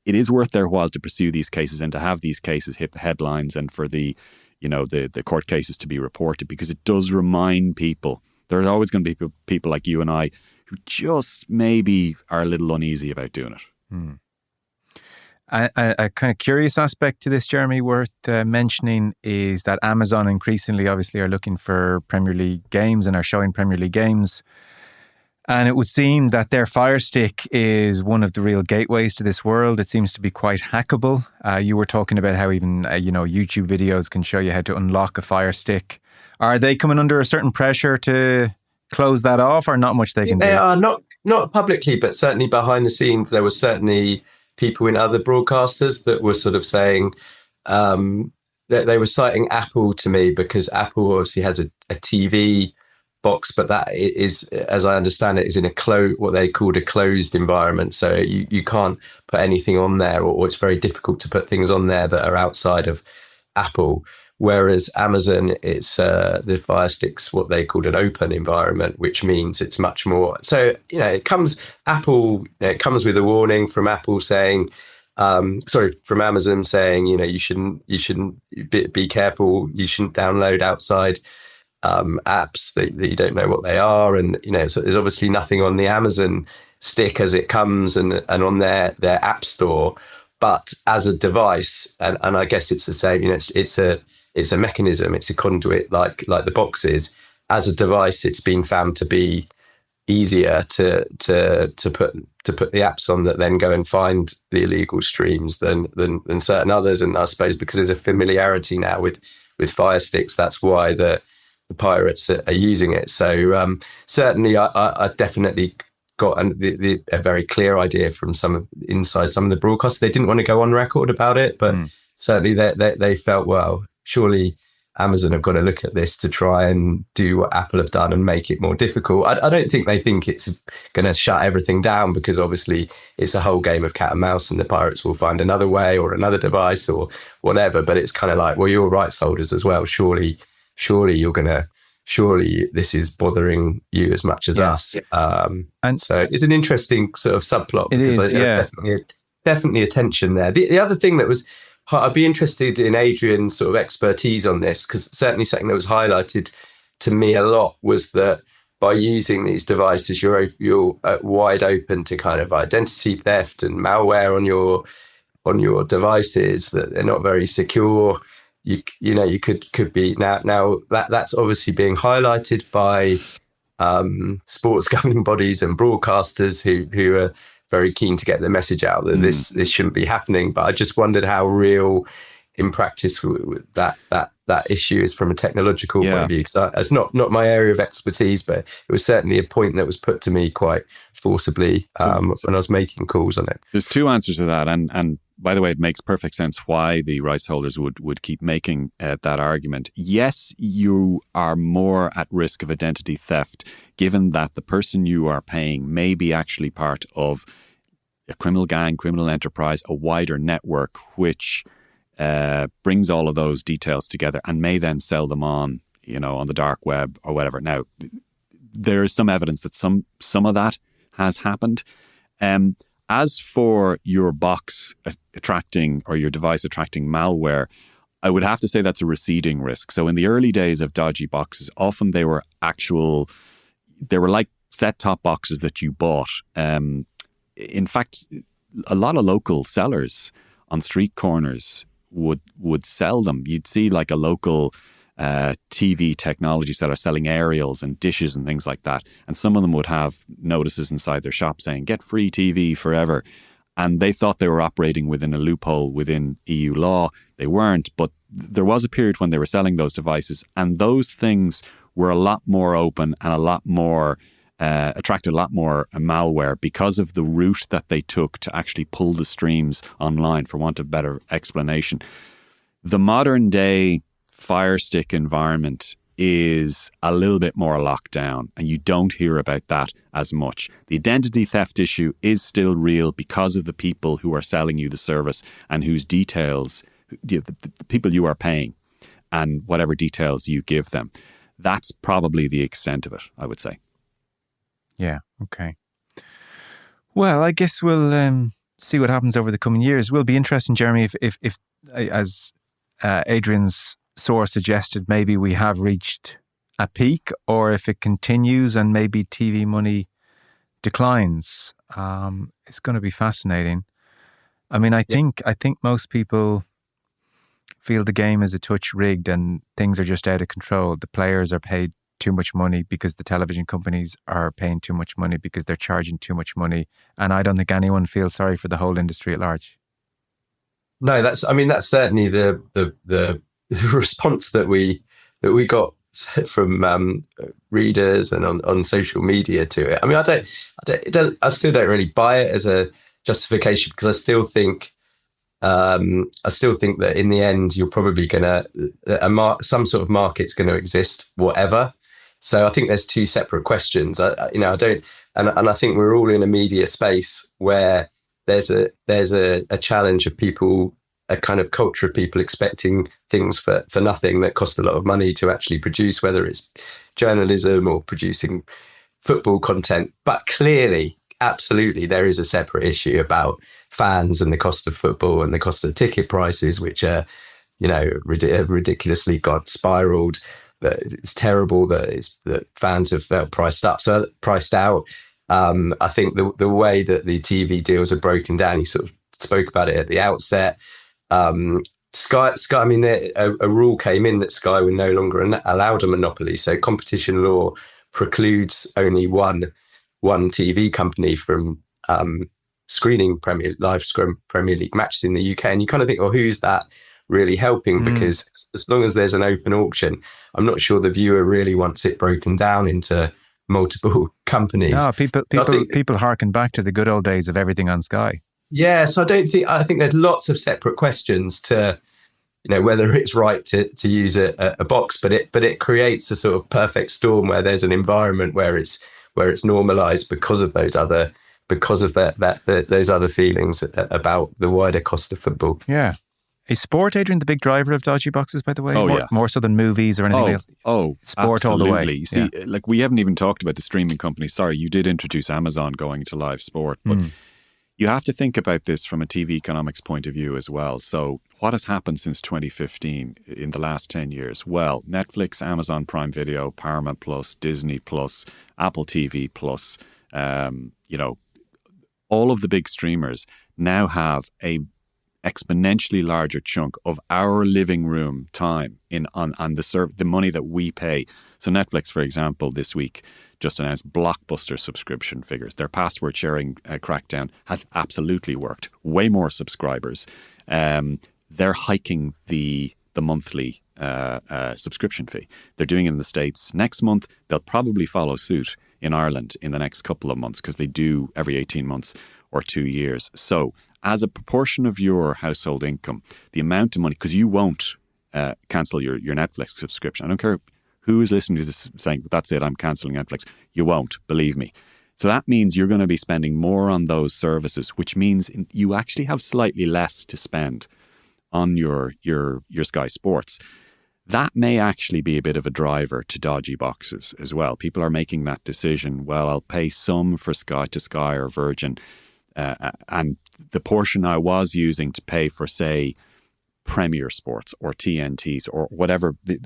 It is worth their while to pursue these cases and to have these cases hit the headlines and for the court cases to be reported, because it does remind people. There's always going to be people like you and I who just maybe are a little uneasy about doing it. A kind of curious aspect to this, Jeremy, worth mentioning is that Amazon increasingly obviously are looking for Premier League games and are showing Premier League games. And it would seem that their Fire Stick is one of the real gateways to this world. It seems to be quite hackable. You were talking about how even, YouTube videos can show you how to unlock a Fire Stick. Are they coming under a certain pressure to close that off, or not much they can do? They are not publicly, but certainly behind the scenes. There were certainly people in other broadcasters that were sort of saying that they were citing Apple to me, because Apple obviously has a TV box, but that is, as I understand it, is in what they called a closed environment. So you can't put anything on there, or it's very difficult to put things on there that are outside of Apple. Whereas Amazon, it's the Fire Stick's what they called an open environment, which means it's much more. So it comes with a warning from Apple saying, from Amazon saying, you shouldn't be careful. You shouldn't download outside apps that you don't know what they are, and so there's obviously nothing on the Amazon stick as it comes and on their app store, but as a device, and I guess it's the same. It's a mechanism, it's a conduit like the box is. As a device, it's been found to be easier to put the apps on that then go and find the illegal streams than certain others. And I suppose because there's a familiarity now with Fire Sticks, that's why the pirates are using it. So certainly I definitely got a very clear idea from inside some of the broadcasts. They didn't want to go on record about it, but certainly they felt, well, surely Amazon have got to look at this to try and do what Apple have done and make it more difficult. I don't think they think it's going to shut everything down, because obviously it's a whole game of cat and mouse, and the pirates will find another way or another device or whatever. But it's kind of like, well, you're rights holders as well. Surely this is bothering you as much as us. And so it's an interesting sort of subplot. It is, yeah. Definitely a tension there. The other thing that was, I'd be interested in Adrian's sort of expertise on this, because certainly something that was highlighted to me a lot was that by using these devices, you're wide open to kind of identity theft and malware on your devices, that they're not very secure. You could be now that's obviously being highlighted by sports governing bodies and broadcasters who are very keen to get the message out that this shouldn't be happening. But I just wondered how real in practice that issue is from a technological point of view, because it's not my area of expertise, but it was certainly a point that was put to me quite forcibly when I was making calls on it. There's two answers to that, and by the way, it makes perfect sense why the rights holders would keep making that argument. Yes, you are more at risk of identity theft, given that the person you are paying may be actually part of a criminal gang, criminal enterprise, a wider network, which brings all of those details together and may then sell them on, on the dark web or whatever. Now, there is some evidence that some of that has happened. As for your box attracting or your device attracting malware, I would have to say that's a receding risk. So in the early days of dodgy boxes, often they were like set-top boxes that you bought. In fact, a lot of local sellers on street corners would sell them. You'd see like a local TV technology seller selling aerials and dishes and things like that. And some of them would have notices inside their shop saying, get free TV forever. And they thought they were operating within a loophole within EU law. They weren't, but there was a period when they were selling those devices, and those things were a lot more open and a lot more attracted a lot more malware because of the route that they took to actually pull the streams online, for want of better explanation. The modern day Fire Stick environment is a little bit more locked down, and you don't hear about that as much. The identity theft issue is still real because of the people who are selling you the service and whose details, the people you are paying and whatever details you give them. That's probably the extent of it, I would say. Yeah, okay. Well, I guess we'll see what happens over the coming years. Will be interesting, Jeremy, if as Adrian's source suggested, maybe we have reached a peak, or if it continues and maybe TV money declines. It's going to be fascinating. I mean, I think most people feel the game is a touch rigged and things are just out of control. The players are paid too much money because the television companies are paying too much money because they're charging too much money. And I don't think anyone feels sorry for the whole industry at large. No, that's certainly the response that we got from readers and on social media to it. I mean, I still don't really buy it as a justification, because I still think that in the end you're probably some sort of market's going to exist, whatever. So I think there's two separate questions. I think we're all in a media space where there's a challenge of people, a kind of culture of people expecting things for nothing that cost a lot of money to actually produce, whether it's journalism or producing football content. But clearly, absolutely, there is a separate issue about fans and the cost of football and the cost of ticket prices, which are, ridiculously spiraled. That it's terrible that fans have felt priced out. I think the way that the TV deals are broken down, you sort of spoke about it at the outset. Sky. I mean, a rule came in that Sky were no longer allowed a monopoly. So competition law precludes only one TV company from screening live Premier League matches in the UK. And you kind of think, well, who's that really helping? Because as long as there's an open auction, I'm not sure the viewer really wants it broken down into multiple companies. No, people harken back to the good old days of everything on Sky. Yeah, so I think there's lots of separate questions to, whether it's right to use a box, but it creates a sort of perfect storm where there's an environment where it's normalized because of those other feelings about the wider cost of football. Yeah. Is sport, Adrian, the big driver of dodgy boxes, by the way? More so than movies or anything else? Sport absolutely. All the way. You see, like, we haven't even talked about the streaming companies. Sorry, you did introduce Amazon going to live sport, but you have to think about this from a TV economics point of view as well. So what has happened since 2015 in the last 10 years? Well, Netflix, Amazon Prime Video, Paramount Plus, Disney Plus, Apple TV Plus, all of the big streamers now have a exponentially larger chunk of our living room time on the money that we pay. So Netflix, for example, this week just announced blockbuster subscription figures. Their password sharing crackdown has absolutely worked. Way more subscribers. They're hiking the monthly subscription fee. They're doing it in the States next month. They'll probably follow suit in Ireland in the next couple of months, because they do every 18 months or 2 years. So as a proportion of your household income, the amount of money, because you won't cancel your Netflix subscription. I don't care who is listening to this saying, that's it, I'm cancelling Netflix. You won't, believe me. So that means you're going to be spending more on those services, which means you actually have slightly less to spend on your Sky Sports, that may actually be a bit of a driver to dodgy boxes as well. People are making that decision. Well, I'll pay some for Sky or Virgin, and the portion I was using to pay for, say, Premier Sports or TNTs or whatever the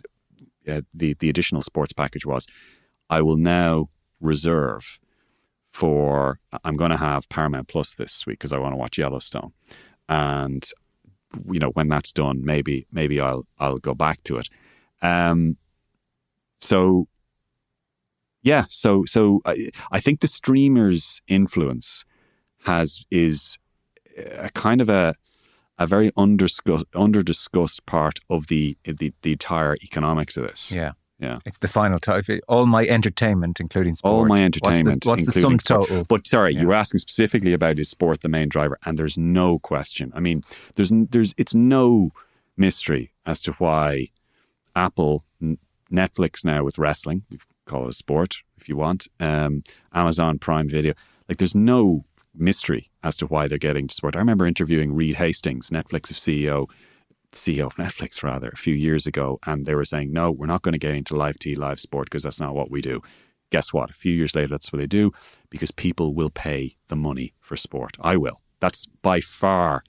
additional sports package was, I will now reserve for. I'm going to have Paramount Plus this week because I want to watch Yellowstone, and when that's done, maybe I'll go back to it. So I think the streamers' influence is a kind of a very under-discussed part of the entire economics of this. Yeah. Yeah. It's the final total. All my entertainment, including sport. All my entertainment, What's the sum total? But sorry, you were asking specifically about is sport the main driver, and there's no question. I mean, it's no mystery as to why Apple, Netflix now with wrestling, we call it a sport if you want, Amazon Prime Video, like there's no mystery as to why they're getting to sport. I remember interviewing Reed Hastings, Netflix CEO of Netflix rather, a few years ago, and they were saying, no, we're not going to get into live sport because that's not what we do. Guess what? A few years later, that's what they do because people will pay the money for sport. I will. That's by far,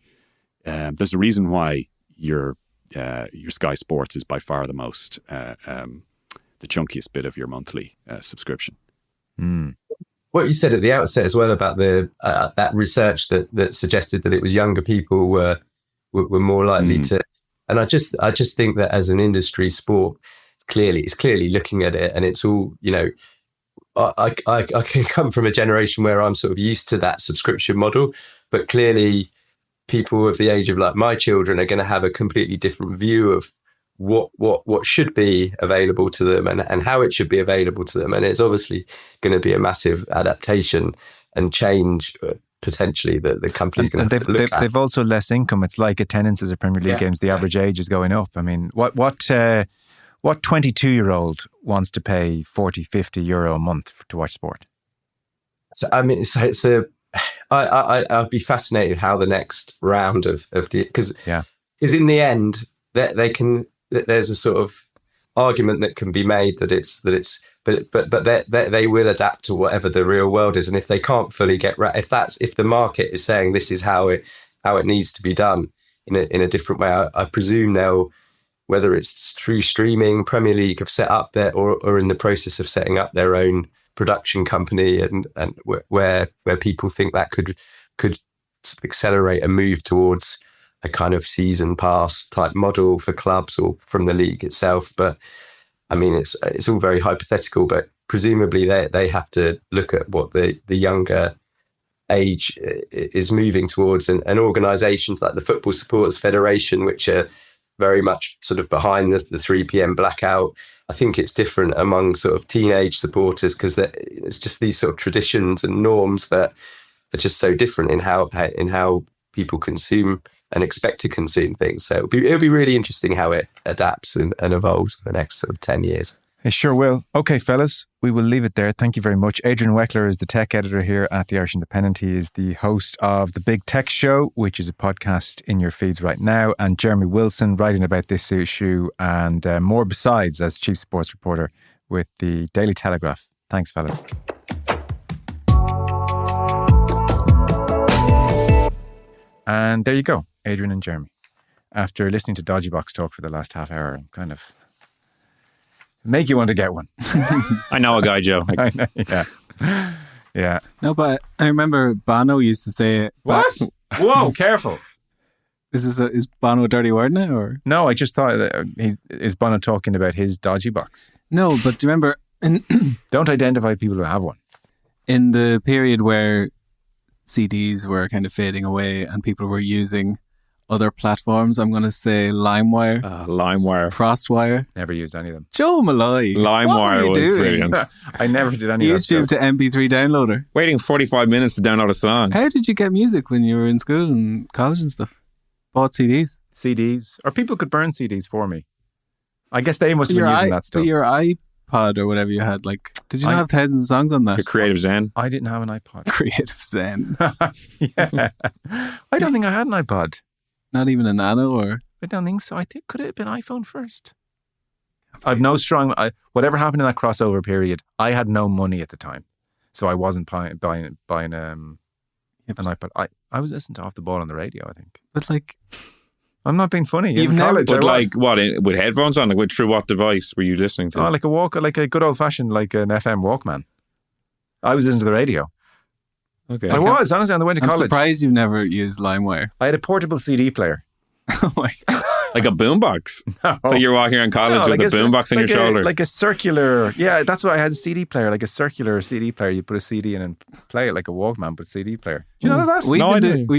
there's a reason why your Sky Sports is by far the most, the chunkiest bit of your monthly subscription. Mm. What you said at the outset as well about the that research that suggested that it was younger people were more likely to, and I just think that as an industry, sport it's clearly looking at it, and it's all I can come from a generation where I'm sort of used to that subscription model, but clearly people of the age of like my children are going to have a completely different view of what should be available to them and how it should be available to them, and it's obviously going to be a massive adaptation and change. Potentially the company's going to have to look at. They've also less income. It's like attendances at Premier League games. The average age is going up. I mean, what 22-year-old wants to pay 40, 50 euro a month to watch sport? So I mean, I'd be fascinated how the next round of because in the end there's a sort of argument that can be made that it's. But they will adapt to whatever the real world is, and if they can't fully get if the market is saying this is how it needs to be done in a different way, I presume they'll, whether it's through streaming, Premier League have set up their or in the process of setting up their own production company, and where people think that could accelerate a move towards a kind of season pass type model for clubs or from the league itself, but. I mean, it's all very hypothetical, but presumably they have to look at what the younger age is moving towards, and organisations like the Football Supporters Federation, which are very much sort of behind the 3 p.m. blackout. I think it's different among sort of teenage supporters because it's just these sort of traditions and norms that are just so different in how people consume and expect to consume things. So it'll be really interesting how it adapts and evolves in the next sort of 10 years. It sure will. Okay, fellas, we will leave it there. Thank you very much. Adrian Weckler is the tech editor here at the Irish Independent. He is the host of The Big Tech Show, which is a podcast in your feeds right now. And Jeremy Wilson, writing about this issue and more besides as chief sports reporter with the Daily Telegraph. Thanks, fellas. And there you go, Adrian and Jeremy. After listening to Dodgy Box talk for the last half hour, I'm kind of make you want to get one. I know a guy, Joe. I know, yeah. Yeah. No, but I remember Bono used to say it. What? Whoa, careful. Is Bono a dirty word now? Or? No, I just thought that is Bono talking about his Dodgy Box. No, but do you remember... Don't identify people who have one. In the period where CDs were kind of fading away and people were using other platforms, I'm going to say LimeWire. Frostwire. Never used any of them. Joe Malloy. LimeWire was brilliant. I never did any of that YouTube to MP3 downloader. Waiting 45 minutes to download a song. How did you get music when you were in school and college and stuff? Bought CDs? CDs. Or people could burn CDs for me. I guess they must have been using that stuff. But your iPod or whatever you had, like, did you not have thousands of songs on that? The Creative Zen? I didn't have an iPod. Creative Zen. Yeah. I don't think I had an iPod. Not even a Nano or I don't think so. I think could it have been iPhone first? I've no strong. Whatever happened in that crossover period, I had no money at the time, so I wasn't buying an iPod. I was listening to Off the Ball on the radio. I think, But like, I'm not being funny. You've In never- college, But I like, was. what, with headphones on? Like, through what device were you listening to? Like a good old fashioned, like an FM Walkman. I was listening to the radio. Okay. I was honestly on the way to I'm college. surprised you've never used LimeWire. I had a portable CD player. Oh my God. Like a boombox. No. Like you're walking around college with a boombox on your shoulder. Like a circular, yeah, that's what I had, a CD player, like a circular CD player. You put a CD in and play it like a Walkman, but CD player. Do you know that? We've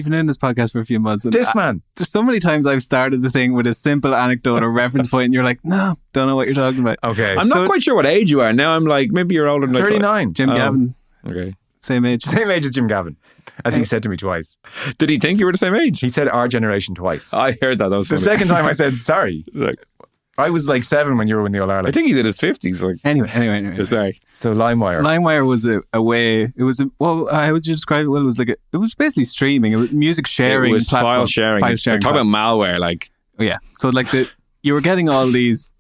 been doing this podcast for a few months. And Discman. there's so many times I've started the thing with a simple anecdote or reference point, and you're like, no, don't know what you're talking about. Okay. I'm not quite sure what age you are. Now I'm like, maybe you're older than like 39. Jim Gavin, Okay. same age. Same age as Jim Gavin, as he said to me twice. Did he think you were the same age? He said our generation twice. I heard that. That was The funny. second time I said, sorry. Like, I was like 7 when you were in the All I Ireland. think he's in his 50s. Like, Anyway. sorry. So LimeWire. LimeWire was a way. It was how would you describe it? Well, it was basically streaming. It was music sharing. It was platform. file sharing. File sharing. Talk about malware. Like, Oh, yeah. So like you were getting all these.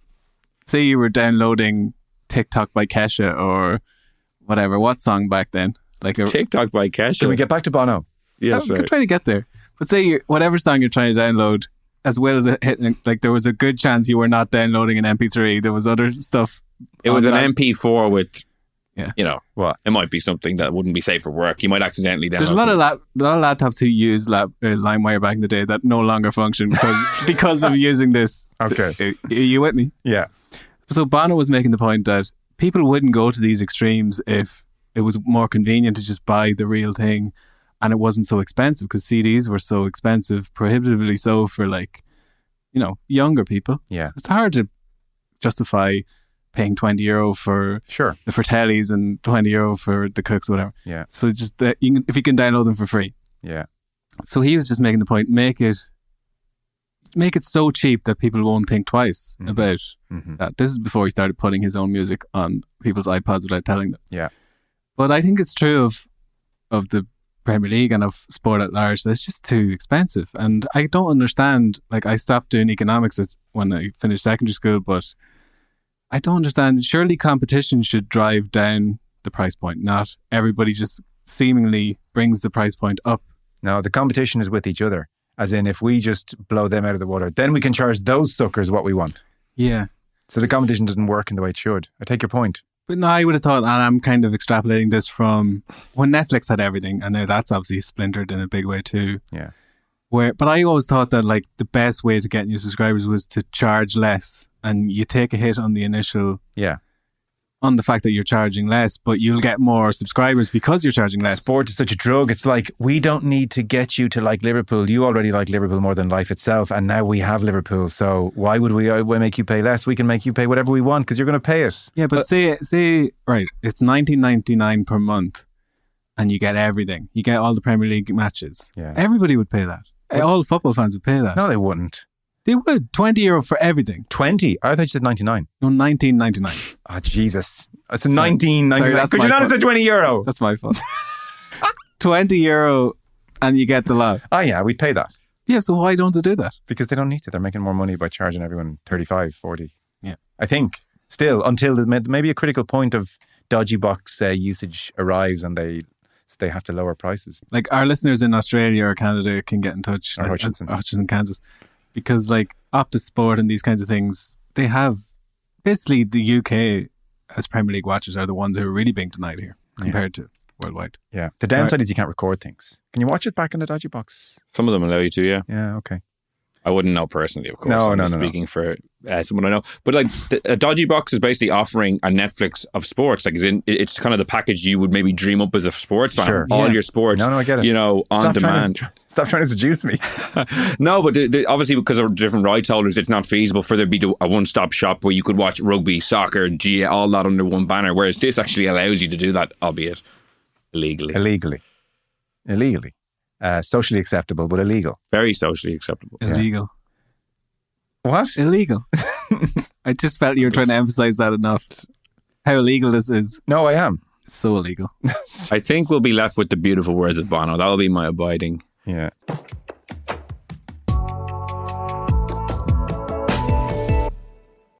Say you were downloading TikTok by Kesha or whatever. What song back then? Like a TikTok by Kesha. Can we get back to Bono? Yes, I'm trying to get there. But say whatever song you're trying to download, as well as it hitting, like there was a good chance you were not downloading an MP3. There was other stuff. It was on an that. MP4 with, Yeah. you know, What? it might be something that wouldn't be safe for work. You might accidentally download. There's a lot of laptops who used LimeWire back in the day that no longer function because of using this. Okay. Are you with me? Yeah. So Bono was making the point that people wouldn't go to these extremes if it was more convenient to just buy the real thing and it wasn't so expensive, because CDs were so expensive, prohibitively so for like, younger people. Yeah. It's hard to justify paying €20 for Sure. the Fratellis and €20 for the Cooks, whatever. Yeah. So just if you can download them for free. Yeah. So he was just making the point, make it so cheap that people won't think twice about that. This is before he started putting his own music on people's iPods without telling them. Yeah. But I think it's true of the Premier League and of sport at large that it's just too expensive. And I don't understand, like I stopped doing economics when I finished secondary school, but I don't understand. Surely competition should drive down the price point, not everybody just seemingly brings the price point up. No, the competition is with each other. As in, if we just blow them out of the water, then we can charge those suckers what we want. Yeah. So the competition doesn't work in the way it should. I take your point. But no, I would have thought, and I'm kind of extrapolating this from when Netflix had everything, and now that's obviously splintered in a big way too. Yeah. But I always thought that like the best way to get new subscribers was to charge less, and you take a hit on the initial, on the fact that you're charging less, but you'll get more subscribers because you're charging less. Sport is such a drug. It's like, we don't need to get you to like Liverpool. You already like Liverpool more than life itself, and now we have Liverpool. So why would we make you pay less? We can make you pay whatever we want because you're going to pay it. Yeah, but say right, it's $19.99 per month, and you get everything. You get all the Premier League matches. Yeah. Everybody would pay that. All football fans would pay that. No, they wouldn't. They would. €20 for everything. 20? I thought you said 99. No, $19.99. Oh, Jesus. It's a 19.99. that's Could my you not have fault. said €20? That's my fault. €20 and you get the lot. Oh, yeah, we'd pay that. Yeah, so why don't they do that? Because they don't need to. They're making more money by charging everyone 35, 40. Yeah. I think. Still, until maybe a critical point of Dodgy box usage arrives and they have to lower prices. Like our listeners in Australia or Canada can get in touch. Or Hutchinson. Kansas. Because like Optus Sport and these kinds of things, they have basically the UK as Premier League watchers are the ones who are really being denied here compared to worldwide. Yeah. The downside is you can't record things. Can you watch it back in the Dodgy box? Some of them allow you to, yeah. Yeah, okay. I wouldn't know personally, of course. No. I'm speaking for someone I know. But like a Dodgy box is basically offering a Netflix of sports. Like it's kind of the package you would maybe dream up as a sports fan. Sure. All your sports. No, I get it. On demand. Stop trying to seduce me. No, but obviously because of different rights holders, it's not feasible for there to be a one-stop shop where you could watch rugby, soccer, GA, all that under one banner. Whereas this actually allows you to do that, albeit illegally. Illegally. Socially acceptable, but illegal. Very socially acceptable. Illegal. What? Illegal. I just felt you were trying to emphasize that enough. How illegal this is. No, I am. It's so illegal. I think we'll be left with the beautiful words of Bono. That'll be my abiding. Yeah.